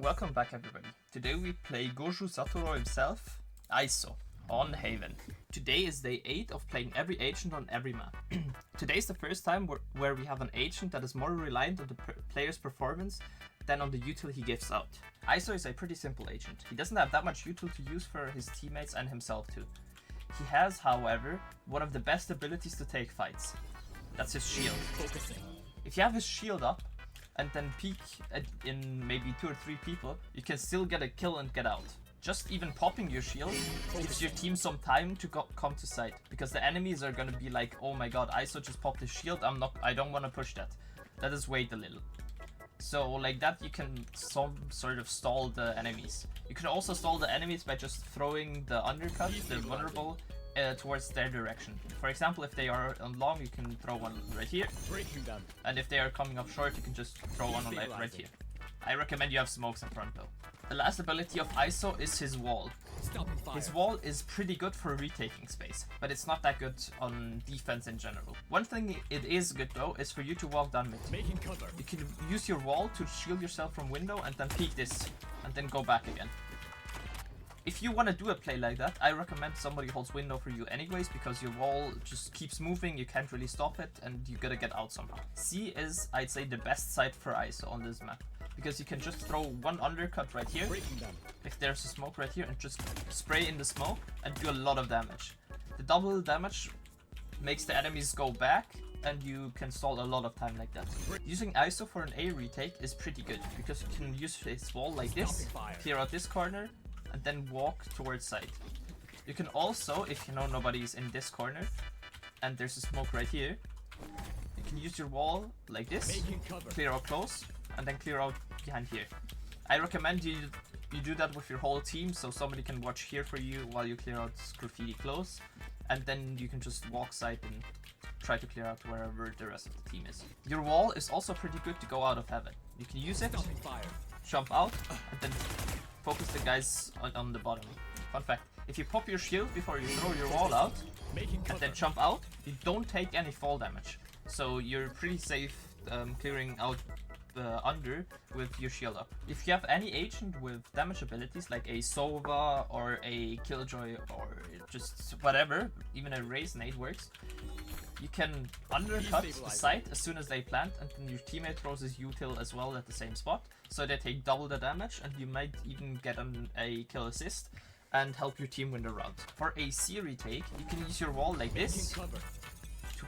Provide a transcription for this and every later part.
Welcome back everybody. Today we play Goju Satoru himself, ISO, on Haven. Today is day 8 of playing every agent on every map. Today is the first time where we have an agent that is more reliant on the player's performance than on the util he gives out. ISO is a pretty simple agent. He doesn't have that much util to use for his teammates and himself too. He has, however, one of the best abilities to take fights. That's his shield. If you have his shield up, and then peek in maybe 2 or 3 people, you can still get a kill and get out. Just even popping your shield gives your team some time to come to site, because the enemies are gonna be like, oh my god, ISO just popped his shield, I don't wanna push that. Let us wait a little. So like that you can some sort of stall the enemies. You can also stall the enemies by just throwing the undercut, the vulnerable, towards their direction. For example, if they are on long, you can throw one right here. And if they are coming up short, you can just throw one on right here. I recommend you have smokes in front though. The last ability of ISO is his wall. His wall is pretty good for retaking space, but it's not that good on defense in general. One thing it is good though is for you to walk down mid. You can use your wall to shield yourself from window and then peek this, and then go back again. If you want to do a play like that, I recommend somebody holds window for you anyways, because your wall just keeps moving, you can't really stop it, and you gotta get out somehow. C is, I'd say, the best site for ISO on this map, because you can just throw one undercut right here, if there's a smoke right here, and just spray in the smoke and do a lot of damage. The double damage makes the enemies go back, and you can stall a lot of time like that. Using ISO for an A retake is pretty good, because you can use his wall like this, clear out this corner, and then walk towards site. You can also, if you know nobody is in this corner and there's a smoke right here, you can use your wall like this, clear out close, and then clear out behind here. I recommend you do that with your whole team, so somebody can watch here for you while you clear out graffiti close, and then you can just walk site and try to clear out wherever the rest of the team is. Your wall is also pretty good to go out of heaven. You can use it, jump out, and then focus the guys on the bottom. Fun fact, if you pop your shield before you throw your wall out, and then jump out, you don't take any fall damage. So you're pretty safe clearing out under with your shield up. If you have any agent with damage abilities like a Sova or a Killjoy or just whatever, even a Raise Nade works, you can undercut the site as soon as they plant, and then your teammate throws his util as well at the same spot, so they take double the damage, and you might even get a kill assist and help your team win the round. For a C retake, you can use your wall like this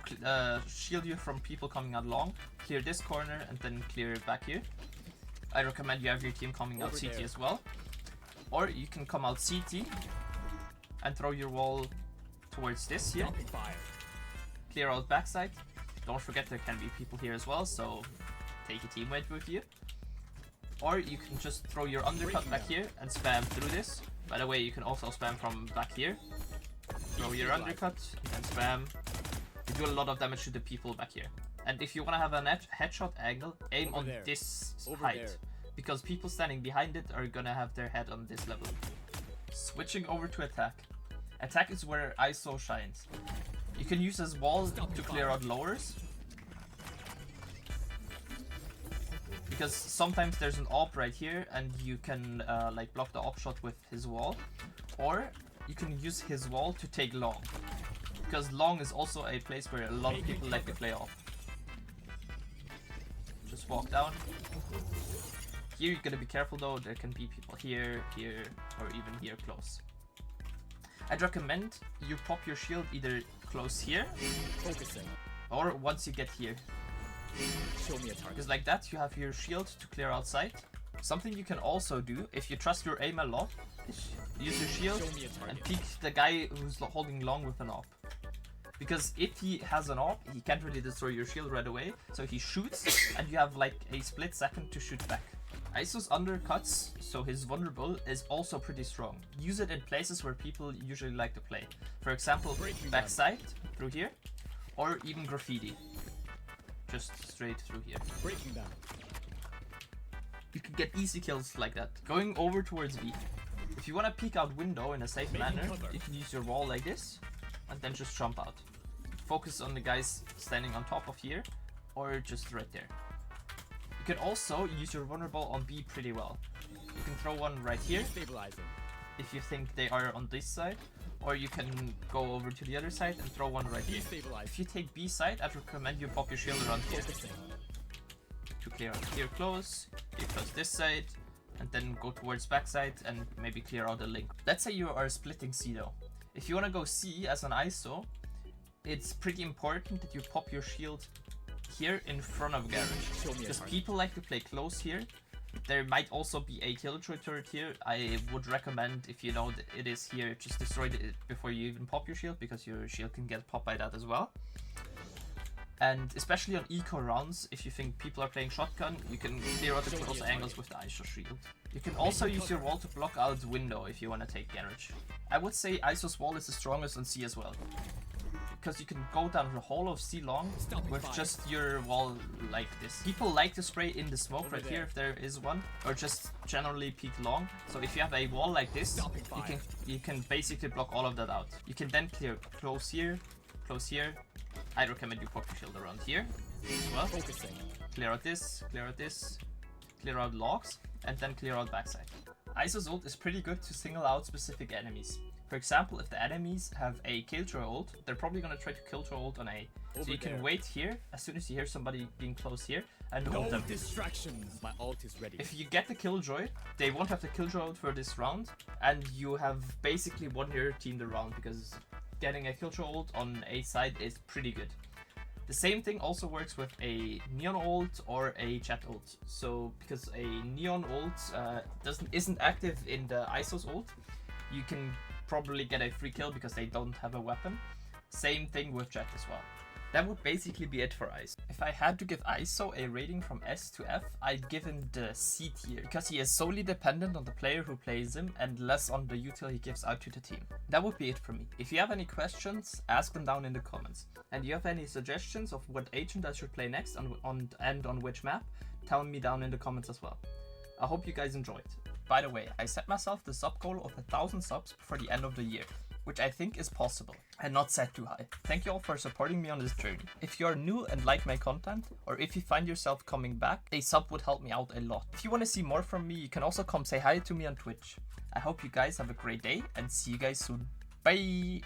to shield you from people coming out long, clear this corner, and then clear it back here. I recommend you have your team coming out CT as well. Or you can come out CT and throw your wall towards this here. Clear out backside. Don't forget there can be people here as well, so take a teammate with you. Or you can just throw your undercut back here and spam through this. By the way, you can also spam from back here. Throw your undercut and spam. You do a lot of damage to the people back here. And if you want to have a headshot angle, aim on this height, because people standing behind it are gonna have their head on this level. Switching over to attack. Attack is where ISO shines. You can use his wall to clear out lowers, because sometimes there's an AWP right here and you can like block the AWP shot with his wall, or you can use his wall to take long, because long is also a place where a lot of people like to play AWP. Just walk down. Here you gotta be careful though, there can be people here, here, or even here close. I'd recommend you pop your shield either close here, or once you get here. Because like that you have your shield to clear outside. Something you can also do, if you trust your aim a lot, is use your shield and peek the guy who's holding long with an AWP. Because if he has an AWP, he can't really destroy your shield right away, so he shoots and you have like a split second to shoot back. ISO's undercuts, so his vulnerable, is also pretty strong. Use it in places where people usually like to play. For example, backside, through here, or even graffiti. Just straight through here. You can get easy kills like that. Going over towards B. If you want to peek out window in a safe manner, you can use your wall like this, and then just jump out. Focus on the guys standing on top of here, or just right there. You can also use your vulnerable on B pretty well. throw one right here Stabilizing. if you think they are on this side, or you can go over to the other side and throw one right here. If you take B side, I'd recommend you pop your shield around here to clear out here close. You close this side, and then go towards backside and maybe clear out a link. Let's say you are splitting C though. If you want to go C as an ISO, it's pretty important that you pop your shield here in front of garage, because people like to play close here. There might also be a killjoy turret here. I would recommend, if you know that it is here, just destroy it before you even pop your shield, because your shield can get popped by that as well. And especially on eco rounds, if you think people are playing shotgun, you can clear out the close angles with the ISO shield. You can also use your wall to block out window if you want to take garage. I would say ISO's wall is the strongest on C as well, because you can go down the whole of C long with just your wall like this. People like to spray in the smoke right here if there is one, or just generally peek long. So if you have a wall like this, you can basically block all of that out. You can then clear close here, close here. I recommend you pop your shield around here as well. Clear out this, clear out this, clear out logs, and then clear out backside. ISO's ult is pretty good to single out specific enemies. For example, if the enemies have a killjoy ult, they're probably gonna try to killjoy ult on A. So you can wait here as soon as you hear somebody being close here and ult them. Distractions. My ult is ready. If you get the killjoy, they won't have the killjoy ult for this round, and you have basically won your team the round, because getting a killjoy ult on A side is pretty good. The same thing also works with a neon ult or a jet ult. So because a neon ult isn't active in the ISO's ult, you can probably get a free kill because they don't have a weapon. Same thing with jet as well. That would basically be it for ISO. If I had to give ISO a rating from S to F, I'd give him the C tier, because he is solely dependent on the player who plays him and less on the util he gives out to the team. That would be it for me. If you have any questions, ask them down in the comments. And you have any suggestions of what agent I should play next and on which map, tell me down in the comments as well. I hope you guys enjoyed. By the way, I set myself the sub goal of 1,000 subs before the end of the year, which I think is possible and not set too high. Thank you all for supporting me on this journey. If you are new and like my content, or if you find yourself coming back, a sub would help me out a lot. If you want to see more from me, you can also come say hi to me on Twitch. I hope you guys have a great day and see you guys soon. Bye!